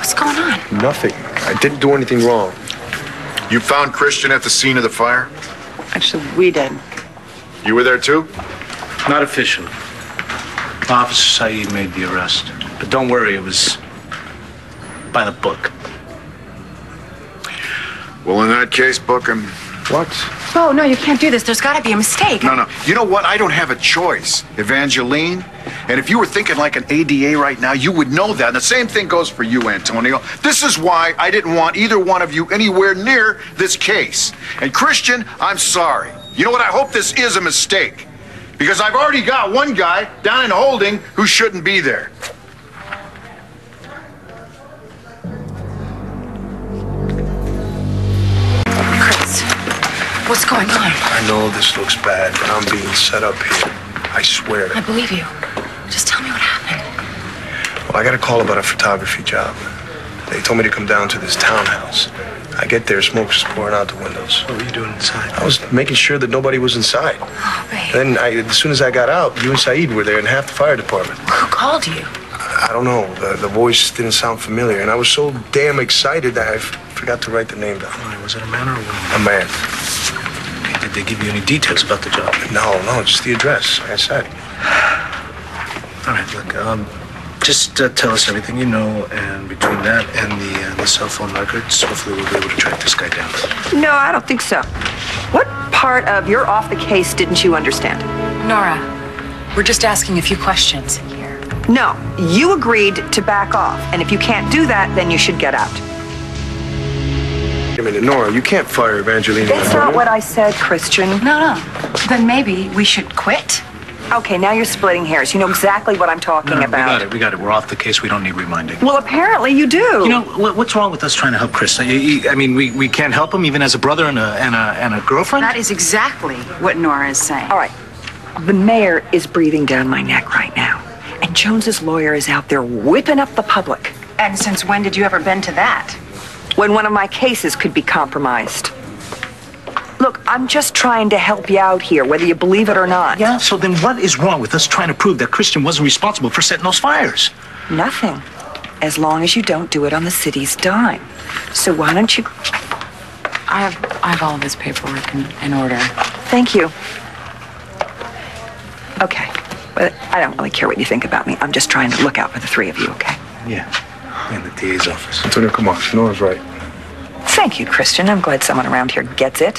What's going on? Nothing. I didn't do anything wrong. You found Christian at the scene of the fire? Actually, we did. You were there too? Not officially. Officer Saeed made the arrest. But don't worry, it was by the book. Well, in that case, book him. What? Oh, no, you can't do this. There's got to be a mistake. No. You know what? I don't have a choice, Evangeline. And if you were thinking like an ADA right now, you would know that. And the same thing goes for you, Antonio. This is why I didn't want either one of you anywhere near this case. And Christian, I'm sorry. You know what? I hope this is a mistake. Because I've already got one guy down in holding who shouldn't be there. Cris, what's going on? I know this looks bad, but I'm being set up here. I swear. I believe you. Just tell me what happened. Well, I got a call about a photography job. They told me to come down to this townhouse. I get there, smoke was pouring out the windows. What were you doing inside? I was making sure that nobody was inside. Oh, babe. Then, as soon as I got out, you and Saeed were there and half the fire department. Who called you? I don't know. The voice didn't sound familiar, and I was so damn excited that I forgot to write the name down. Was it a man or a woman? A man. Okay, did they give you any details about the job? No, just the address, like I said. All right, look, just tell us everything you know, and between that and the cell phone records, hopefully we'll be able to track this guy down. No, I don't think so. What part of you're off the case didn't you understand? Nora, we're just asking a few questions here. No, you agreed to back off, and if you can't do that, then you should get out. Wait a minute, Nora, you can't fire Evangeline. That's not what I said, Christian. No. Then maybe we should quit? Okay, now you're splitting hairs. You know exactly what I'm talking about. We got it. We're off the case. We don't need reminding. Well, apparently you do. You know, what's wrong with us trying to help Cris? I mean, we can't help him even as a brother and a girlfriend? That is exactly what Nora is saying. All right. The mayor is breathing down my neck right now. And Jones's lawyer is out there whipping up the public. And since when did you ever bend to that? When one of my cases could be compromised. Look, I'm just trying to help you out here, whether you believe it or not. Yeah, so then what is wrong with us trying to prove that Christian wasn't responsible for setting those fires? Nothing. As long as you don't do it on the city's dime. So why don't you... I have all of his paperwork in order. Thank you. Okay. But I don't really care what you think about me. I'm just trying to look out for the three of you, okay? Yeah. In the DA's office. Antonio, come on. Nora's right. Thank you, Christian. I'm glad someone around here gets it.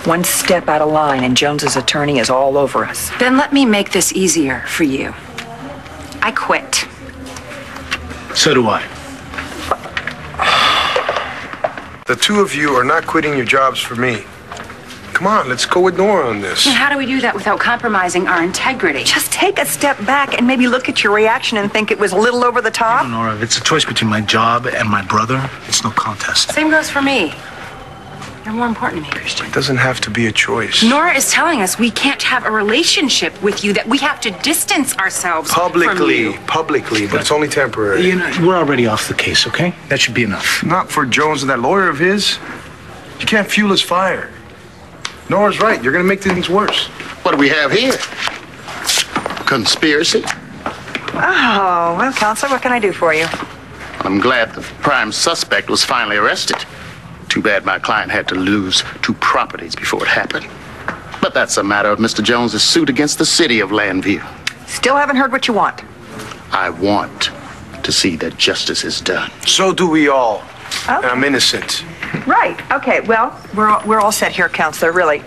One step out of line and Jones's attorney is all over us. Then let me make this easier for you. I quit. So do I. The two of you are not quitting your jobs for me. Come on, let's go with Nora on this. And how do we do that without compromising our integrity? Just take a step back and maybe look at your reaction and think it was a little over the top. No, Nora, if it's a choice between my job and my brother, it's no contest. Same goes for me. You're more important to me, Christian. It doesn't have to be a choice. Nora is telling us we can't have a relationship with you, that we have to distance ourselves from you. Publicly, but it's only temporary. You know, we're already off the case, okay? That should be enough. Not for Jones and that lawyer of his. You can't fuel his fire. Nora's right. You're going to make things worse. What do we have here? Conspiracy? Oh, well, counselor, what can I do for you? I'm glad the prime suspect was finally arrested. Too bad my client had to lose 2 properties before it happened. But that's a matter of Mr. Jones's suit against the city of Landview. Still haven't heard what you want. I want to see that justice is done. So do we all. Okay. And I'm innocent. Right. Okay, well, we're all set here, counselor, really.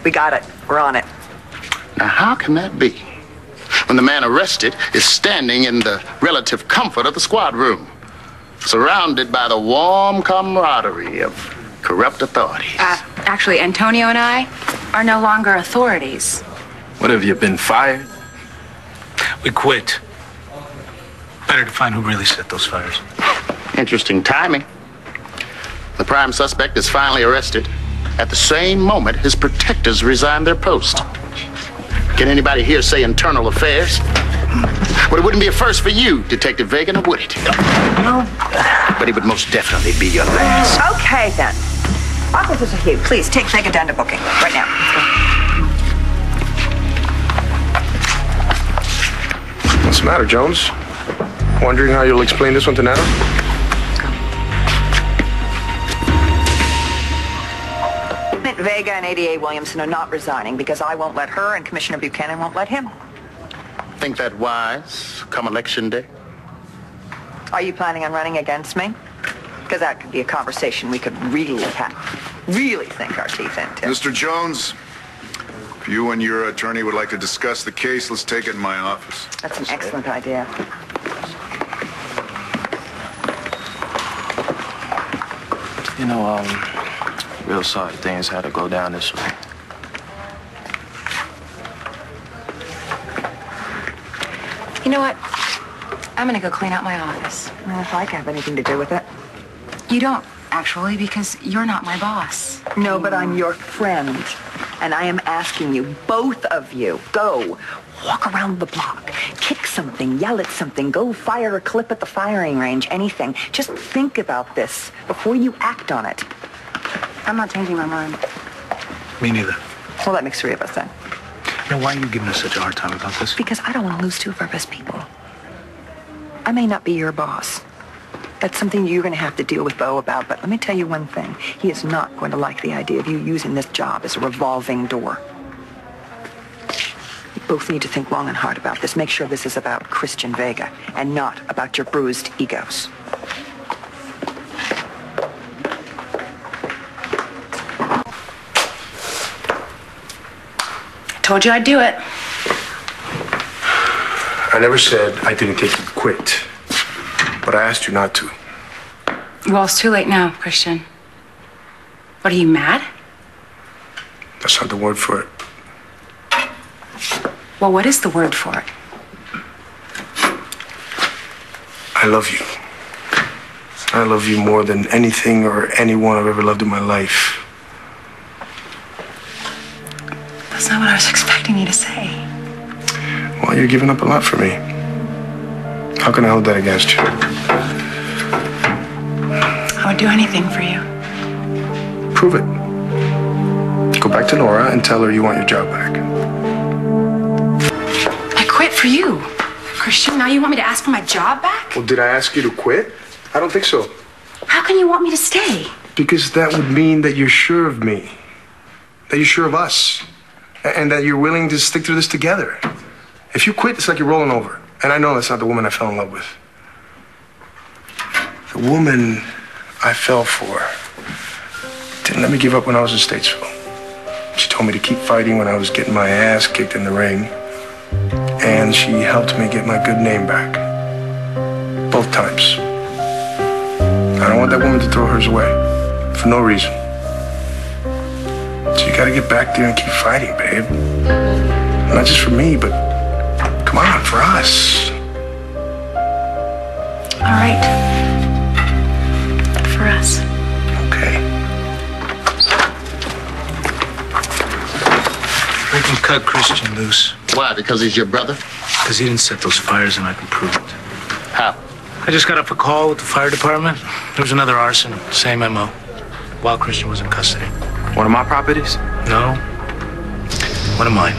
We got it. We're on it. Now, how can that be when the man arrested is standing in the relative comfort of the squad room, surrounded by the warm camaraderie of corrupt authorities? Actually, Antonio and I are no longer authorities. What, have you been fired? We quit. Better to find who really set those fires. Interesting timing. The prime suspect is finally arrested. At the same moment, his protectors resign their post. Can anybody here say internal affairs? Well, it wouldn't be a first for you, Detective Vagan, or would it? No. But it would most definitely be your last. Okay, then. Officer Hugh, please take Vega down to booking right now. What's the matter, Jones? Wondering how you'll explain this one to Nora? Vega and ADA Williamson are not resigning because I won't let her and Commissioner Buchanan won't let him. Think that wise come election day? Are you planning on running against me? Because that could be a conversation we could really sink our teeth into. Mr. Jones, if you and your attorney would like to discuss the case, let's take it in my office. That's an excellent idea. You know, real sorry things had to go down this way. You know what? I'm gonna go clean out my office. Well, if I can have anything to do with it. You don't, actually, because you're not my boss. No, but I'm your friend. And I am asking you, both of you, go. Walk around the block. Kick something, yell at something, go fire a clip at the firing range, anything. Just think about this before you act on it. I'm not changing my mind. Me neither. Well, that makes three of us then. Now, why are you giving us such a hard time about this? Because I don't want to lose two of our best people. I may not be your boss. That's something you're going to have to deal with Bo about, but let me tell you one thing. He is not going to like the idea of you using this job as a revolving door. You both need to think long and hard about this. Make sure this is about Christian Vega and not about your bruised egos. Told you I'd do it. I never said I didn't think you'd quit, but I asked you not to. Well, it's too late now, Christian. What, are you mad? That's not the word for it. Well, what is the word for it? I love you. I love you more than anything or anyone I've ever loved in my life. That's not what I was expecting you to say. Well, you're giving up a lot for me. How can I hold that against you? I would do anything for you. Prove it. Go back to Nora and tell her you want your job back. I quit for you. Christian, now you want me to ask for my job back? Well, did I ask you to quit? I don't think so. How can you want me to stay? Because that would mean that you're sure of me. That you're sure of us. And that you're willing to stick through this together. If you quit, it's like you're rolling over. And I know that's not the woman I fell in love with. The woman I fell for didn't let me give up when I was in Statesville. She told me to keep fighting when I was getting my ass kicked in the ring. And she helped me get my good name back. Both times. I don't want that woman to throw hers away. For no reason. So you gotta get back there and keep fighting, babe. Not just for me, but come on, for us. All right. For us. Okay. I can cut Christian loose. Why? Because he's your brother? Because he didn't set those fires and I can prove it. How? I just got off a call with the fire department. There was another arson, same MO, while Christian was in custody. One of my properties? No, one of mine.